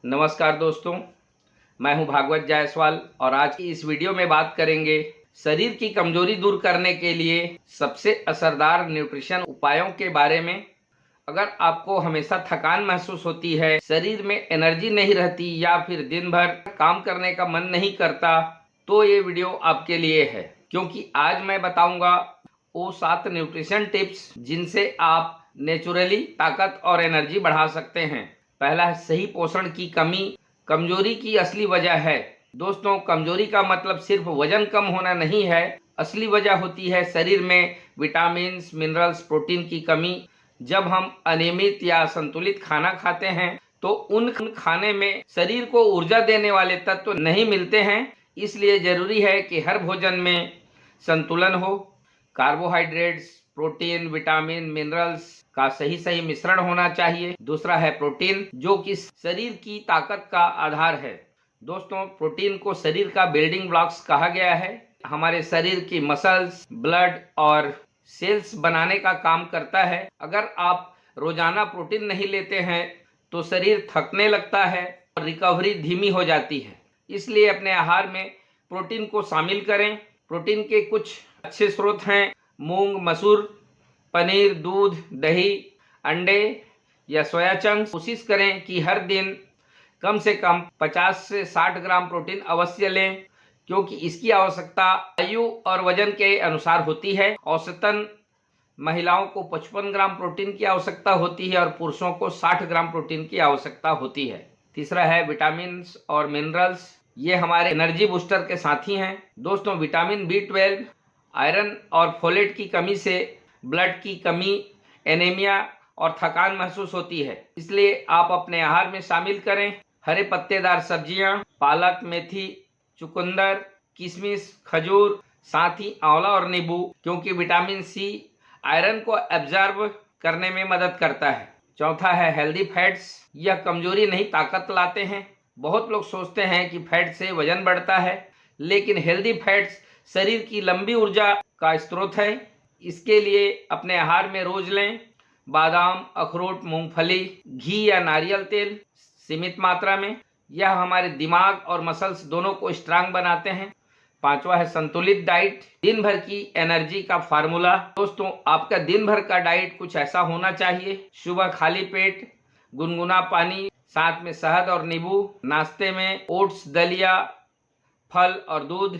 नमस्कार दोस्तों, मैं हूं भागवत जायसवाल और आज की इस वीडियो में बात करेंगे शरीर की कमजोरी दूर करने के लिए सबसे असरदार न्यूट्रिशन उपायों के बारे में। अगर आपको हमेशा थकान महसूस होती है, शरीर में एनर्जी नहीं रहती या फिर दिन भर काम करने का मन नहीं करता, तो ये वीडियो आपके लिए है, क्योंकि आज मैं बताऊंगा वो 7 न्यूट्रिशन टिप्स जिनसे आप नेचुरली ताकत और एनर्जी बढ़ा सकते हैं। पहला है सही पोषण की कमी कमजोरी की असली वजह है। दोस्तों, कमजोरी का मतलब सिर्फ वजन कम होना नहीं है। असली वजह होती है शरीर में विटामिन, मिनरल्स, प्रोटीन की कमी। जब हम अनियमित या संतुलित खाना खाते हैं तो उन खाने में शरीर को ऊर्जा देने वाले तत्व नहीं मिलते हैं। इसलिए जरूरी है कि हर भोजन में संतुलन हो। कार्बोहाइड्रेट्स, प्रोटीन, विटामिन, मिनरल्स का सही मिश्रण होना चाहिए। दूसरा है प्रोटीन, जो कि शरीर की ताकत का आधार है। दोस्तों, प्रोटीन को शरीर का बिल्डिंग ब्लॉक्स कहा गया है। हमारे शरीर की मसल्स, ब्लड और सेल्स बनाने का काम करता है। अगर आप रोजाना प्रोटीन नहीं लेते हैं तो शरीर थकने लगता है और रिकवरी धीमी हो जाती है। इसलिए अपने आहार में प्रोटीन को शामिल करें। प्रोटीन के कुछ अच्छे स्रोत हैं मूंग, मसूर, पनीर, दूध, दही, अंडे या सोया चंक्स। कोशिश करें कि हर दिन कम से कम 50 से 60 ग्राम प्रोटीन अवश्य लें, क्योंकि इसकी आवश्यकता आयु और वजन के अनुसार होती है। औसतन महिलाओं को 55 ग्राम प्रोटीन की आवश्यकता होती है और पुरुषों को 60 ग्राम प्रोटीन की आवश्यकता होती है। तीसरा है विटामिन और मिनरल्स। ये हमारे एनर्जी बूस्टर के साथी हैं। दोस्तों, विटामिन B12, आयरन और फोलेट की कमी से ब्लड की कमी, एनीमिया और थकान महसूस होती है। इसलिए आप अपने आहार में शामिल करें हरे पत्तेदार सब्जियां, पालक, मेथी, चुकंदर, किशमिश, खजूर, साथ ही आंवला और नींबू, क्योंकि विटामिन C आयरन को एब्जॉर्ब करने में मदद करता है। चौथा है हेल्दी फैट्स। यह कमजोरी नहीं, ताकत लाते हैं। बहुत लोग सोचते हैं कि फैट से वजन बढ़ता है, लेकिन हेल्दी फैट्स शरीर की लंबी ऊर्जा का स्रोत है। इसके लिए अपने आहार में रोज लें बादाम, अखरोट, मूंगफली, घी या नारियल तेल सीमित मात्रा में। यह हमारे दिमाग और मसल्स दोनों को स्ट्रांग बनाते हैं। पांचवा है संतुलित डाइट, दिन भर की एनर्जी का फार्मूला। दोस्तों, आपका दिन भर का डाइट कुछ ऐसा होना चाहिए। सुबह खाली पेट गुनगुना पानी, साथ में शहद और नींबू। नाश्ते में ओट्स, दलिया, फल और दूध।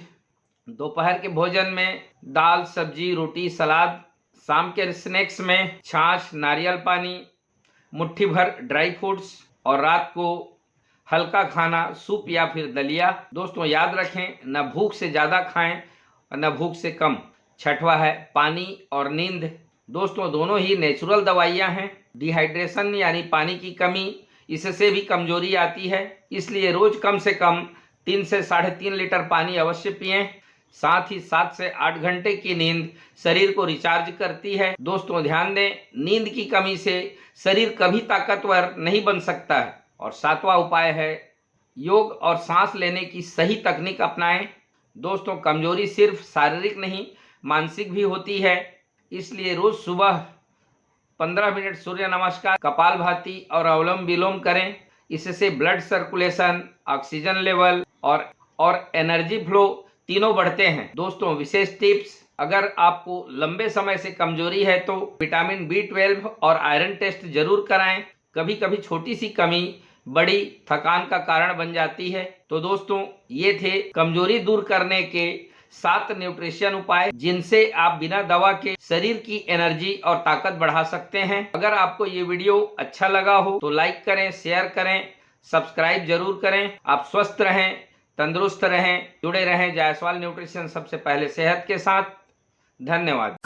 दोपहर के भोजन में दाल, सब्जी, रोटी, सलाद। शाम के स्नैक्स में छाछ, नारियल पानी, मुट्ठी भर ड्राई फ्रूट्स और रात को हल्का खाना, सूप या फिर दलिया। दोस्तों, याद रखें, न भूख से ज़्यादा खाएं और न भूख से कम। छठवा है पानी और नींद। दोस्तों, दोनों ही नेचुरल दवाइयां हैं। डिहाइड्रेशन यानी पानी की कमी, इससे भी कमजोरी आती है। इसलिए रोज कम से कम 3 से 3.5 लीटर पानी अवश्य पिएं। साथ ही 7 से 8 घंटे की नींद शरीर को रिचार्ज करती है। दोस्तों, ध्यान दें, नींद की कमी से शरीर कभी ताकतवर नहीं बन सकता है। और 7वां उपाय है योग और सांस लेने की सही तकनीक अपनाएं। दोस्तों, कमजोरी सिर्फ शारीरिक नहीं, मानसिक भी होती है। इसलिए रोज सुबह 15 मिनट सूर्य नमस्कार, कपालभाति और अनुलोम विलोम करें। इससे ब्लड सर्कुलेशन, ऑक्सीजन लेवल और एनर्जी फ्लो तीनों बढ़ते हैं। दोस्तों, विशेष टिप्स, अगर आपको लंबे समय से कमजोरी है तो विटामिन B12 और आयरन टेस्ट जरूर कराएं। कभी कभी छोटी सी कमी बड़ी थकान का कारण बन जाती है। तो दोस्तों, ये थे कमजोरी दूर करने के 7 न्यूट्रिशन उपाय, जिनसे आप बिना दवा के शरीर की एनर्जी और ताकत बढ़ा सकते हैं। अगर आपको ये वीडियो अच्छा लगा हो तो लाइक करें, शेयर करें, सब्सक्राइब जरूर करें। आप स्वस्थ रहें, तंदुरुस्त रहें, जुड़े रहें जायसवाल न्यूट्रिशन, सबसे पहले सेहत के साथ। धन्यवाद।